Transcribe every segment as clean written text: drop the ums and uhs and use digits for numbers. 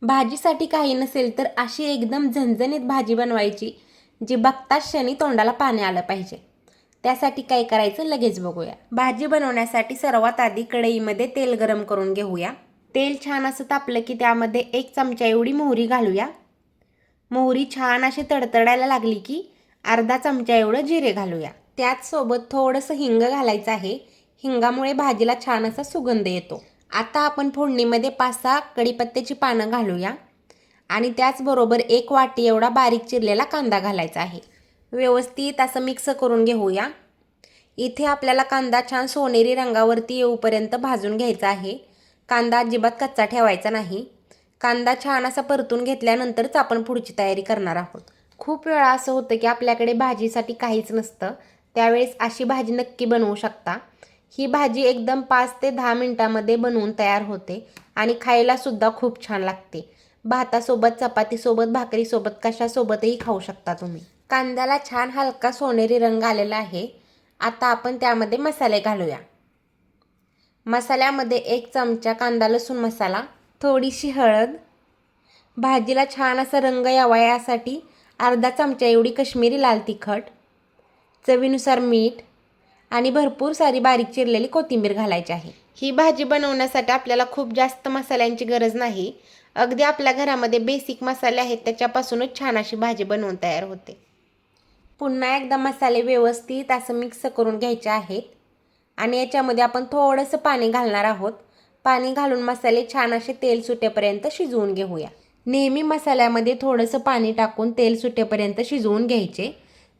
भाजीसाठी काही नसेल तर अशी एकदम झणझणीत भाजी बनवायची जी बघताच क्षणी तोंडाला पाणी आलं पाहिजे। त्यासाठी काय करायचं लगेच बघूया। भाजी बनवण्यासाठी सर्वात आधी कढईमध्ये तेल गरम करून घेऊया। तेल छान असं तापलं की त्यामध्ये 1 चमचा एवढी मोहरी घालूया। मोहरी छान अशी तडतडायला लागली की अर्धा चमचा एवढं जिरे घालूया। त्याचसोबत थोडंसं हिंग घालायचं आहे। हिंगामुळे भाजीला छान असा सुगंध येतो। आता आपण फोडणीमध्ये 5-6 कढीपत्त्याची पानं घालूया आणि त्याचबरोबर 1 वाटी एवढा बारीक चिरलेला कांदा घालायचा आहे। व्यवस्थित असं मिक्स करून घेऊया। इथे आपल्याला कांदा छान सोनेरी रंगावरती येऊपर्यंत भाजून घ्यायचा आहे। कांदा अजिबात कच्चा ठेवायचा नाही। कांदा छान असा परतून घेतल्यानंतरच आपण पुढची तयारी करणार आहोत। खूप वेळा असं होतं की आपल्याकडे भाजीसाठी काहीच नसतं, त्यावेळेस अशी भाजी नक्की बनवू शकता। ही भाजी एकदम 5 ते 10 मिनिटांमध्ये बनवून तयार होते आणि खायला सुद्धा खूप छान लागते। भातासोबत, चपातीसोबत, भाकरीसोबत कशासोबतही खाऊ शकता तुम्ही। कांद्याला छान हलका सोनेरी रंग आलेला आहे। आता आपण त्यामध्ये मसाले घालूया। मसाल्यामध्ये 1 चमचा कांदा लसूण मसाला, थोडीशी हळद, भाजीला छान असा रंग यावा यासाठी अर्धा चमचा एवढी काश्मीरी लाल तिखट, चवीनुसार मीठ आणि भरपूर सारी बारीक चिरलेली कोथिंबीर घालायची आहे। ही भाजी बनवण्यासाठी आपल्याला खूप जास्त मसाल्यांची गरज नाही। अगदी आपल्या घरामध्ये बेसिक मसाले आहेत त्याच्यापासूनच छान अशी भाजी बनवून तयार होते। पुन्हा एकदा मसाले व्यवस्थित असं मिक्स करून घ्यायचे आहेत आणि याच्यामध्ये आपण थोडंसं पाणी घालणार आहोत। पाणी घालून मसाले छान असे तेल सुटेपर्यंत शिजवून घेऊया। नेहमी मसाल्यामध्ये थोडंसं पाणी टाकून तेल सुटेपर्यंत शिजवून घ्यायचे,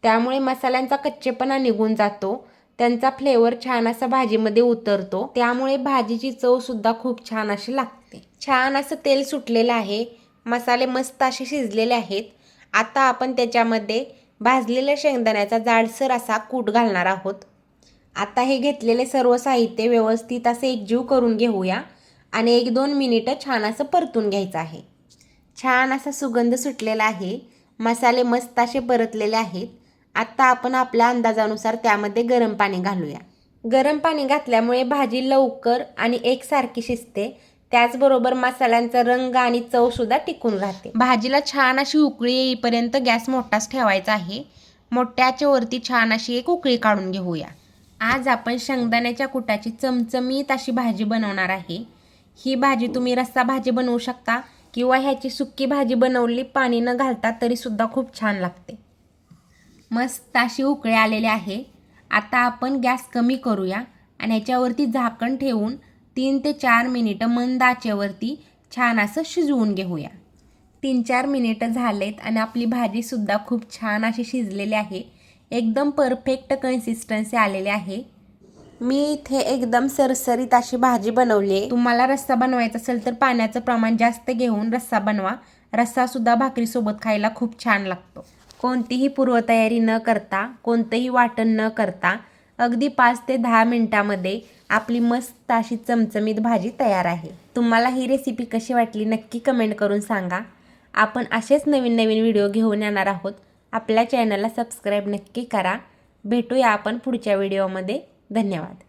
त्यामुळे मसाल्यांचा कच्चेपणा निघून जातो, त्यांचा फ्लेवर छान असा भाजीमध्ये उतरतो, त्यामुळे भाजीची चव सुद्धा खूप छान अशी लागते। छान असं तेल सुटलेलं आहे, मसाले मस्त असे शिजलेले आहेत। आता आपण त्याच्यामध्ये भाजलेल्या शेंगदाण्याचा जाडसर असा कूट घालणार आहोत। आता हे घेतलेले सर्व साहित्य व्यवस्थित असे एकजीव करून घेऊया आणि 1-2 मिनिटं छान असं परतून घ्यायचं आहे। छान असा सुगंध सुटलेला आहे, मसाले मस्त असे परतलेले आहेत। आता आपण आपल्या अंदाजानुसार त्यामध्ये गरम पाणी घालूया। गरम पाणी घातल्यामुळे भाजी लवकर आणि एकसारखी शिजते, त्याचबरोबर मसाल्यांचा रंग आणि चव सुद्धा टिकून राहते। भाजीला छान अशी उकळी येईपर्यंत गॅस मोठाच ठेवायचा आहे। मोठ्या आचेवरती छान अशी एक उकळी काढून घेऊया। आज आपण शेंगदाण्याच्या कुटाची चमचमीत अशी भाजी बनवणार आहे। ही भाजी तुम्ही रस्सा भाजी बनवू शकता किंवा ह्याची सुक्की भाजी बनवली पाणी न घालता तरी सुद्धा खूप छान लागते। मस्त अशी उकळी आलेली आहे। आता आपण गॅस कमी करूया आणि ह्याच्यावरती झाकण ठेवून 3 ते 4 मिनिटं मंद आचेवरती छान असं शिजवून घेऊया। 3-4 मिनिटं झालेत आणि आपली भाजी सुद्धा खूप छान अशी शिजलेली आहे। एकदम परफेक्ट कन्सिस्टन्सी आलेली आहे। मी इथे एकदम सरसरीत अशी भाजी बनवली आहे। तुम्हाला रस्सा बनवायचा असेल तर पाण्याचं प्रमाण जास्त घेऊन रस्सा बनवा। रस्सा सुद्धा भाकरीसोबत खायला खूप छान लागतो। कोणतीही पूर्वतयारी न करता, कोणतंही वाटण न करता अगदी 5 ते 10 मिनिटांमध्ये आपली मस्त अशी चमचमीत भाजी तयार आहे। तुम्हाला ही रेसिपी कशी वाटली नक्की कमेंट करून सांगा। आपण असेच नवीन नवीन व्हिडिओ घेऊन येणार आहोत। आपल्या चॅनलला सबस्क्राईब नक्की करा। भेटूया आपण पुढच्या व्हिडिओमध्ये। धन्यवाद।